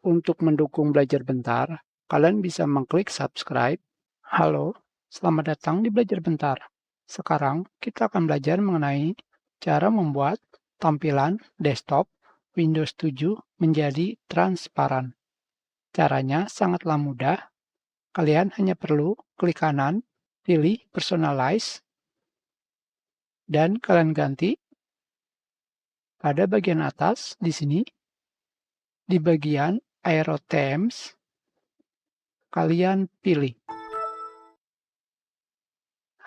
Untuk mendukung Belajar Bentar, kalian bisa mengklik subscribe. Halo, selamat datang di Belajar Bentar. Sekarang kita akan belajar mengenai cara membuat tampilan desktop Windows 7 menjadi transparan. Caranya sangatlah mudah. Kalian hanya perlu klik kanan, pilih personalize, dan kalian ganti pada bagian atas di sini, di bagian Aero Themes, kalian pilih.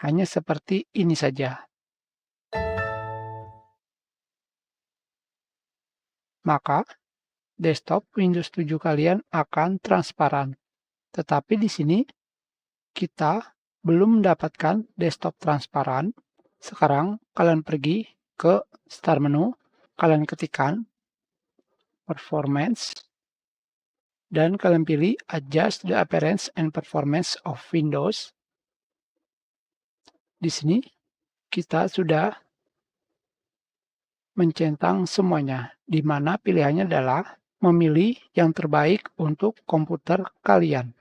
Hanya seperti ini saja. Maka desktop Windows 7 kalian akan transparan. Tetapi di sini kita belum mendapatkan desktop transparan. Sekarang kalian pergi ke Start menu, kalian ketikkan Performance, dan kalian pilih Adjust the Appearance and Performance of Windows. Di sini kita sudah mencentang semuanya, di mana pilihannya adalah memilih yang terbaik untuk komputer kalian.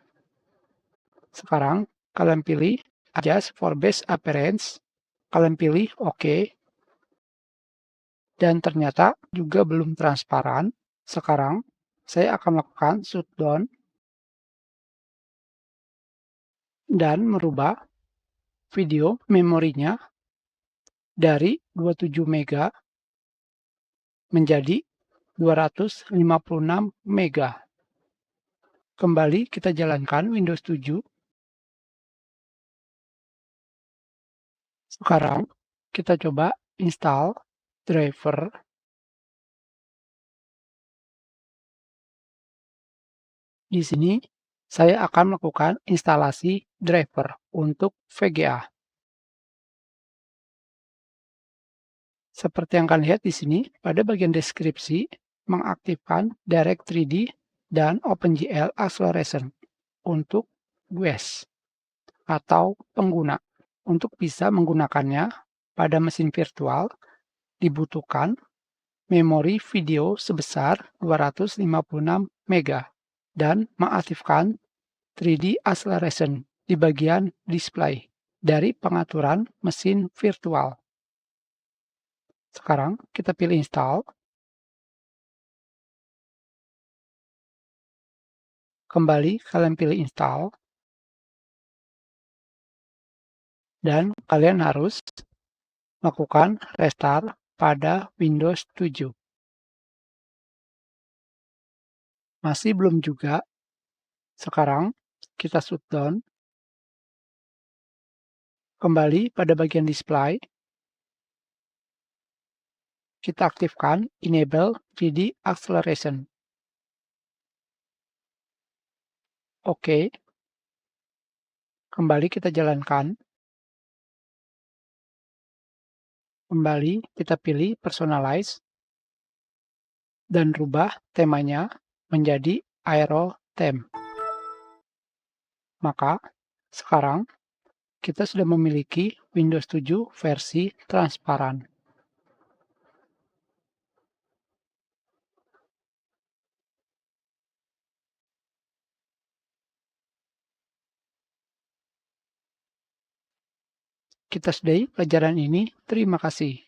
Sekarang kalian pilih Adjust for Best Appearance, kalian pilih OK, dan ternyata juga belum transparan. Sekarang saya akan melakukan shutdown dan merubah video memorinya dari 27 MB menjadi 256 MB. Kembali kita jalankan Windows 7. Sekarang kita coba install driver. Di sini saya akan melakukan instalasi driver untuk VGA. Seperti yang kalian lihat di sini, pada bagian deskripsi, mengaktifkan Direct 3D dan OpenGL Acceleration untuk GUIS atau pengguna. Untuk bisa menggunakannya pada mesin virtual, dibutuhkan memori video sebesar 256 MB dan mengaktifkan 3D Acceleration di bagian display dari pengaturan mesin virtual. Sekarang kita pilih install. Kembali kalian pilih install. Dan kalian harus melakukan restart pada Windows 7. Masih belum juga. Sekarang kita shutdown. Kembali pada bagian display. Kita aktifkan Enable 3D Acceleration. Oke. Kembali kita jalankan. Kembali kita pilih Personalize. Dan rubah temanya menjadi Aero Theme. Maka sekarang kita sudah memiliki Windows 7 versi transparan. Kita sudahi pelajaran ini. Terima kasih.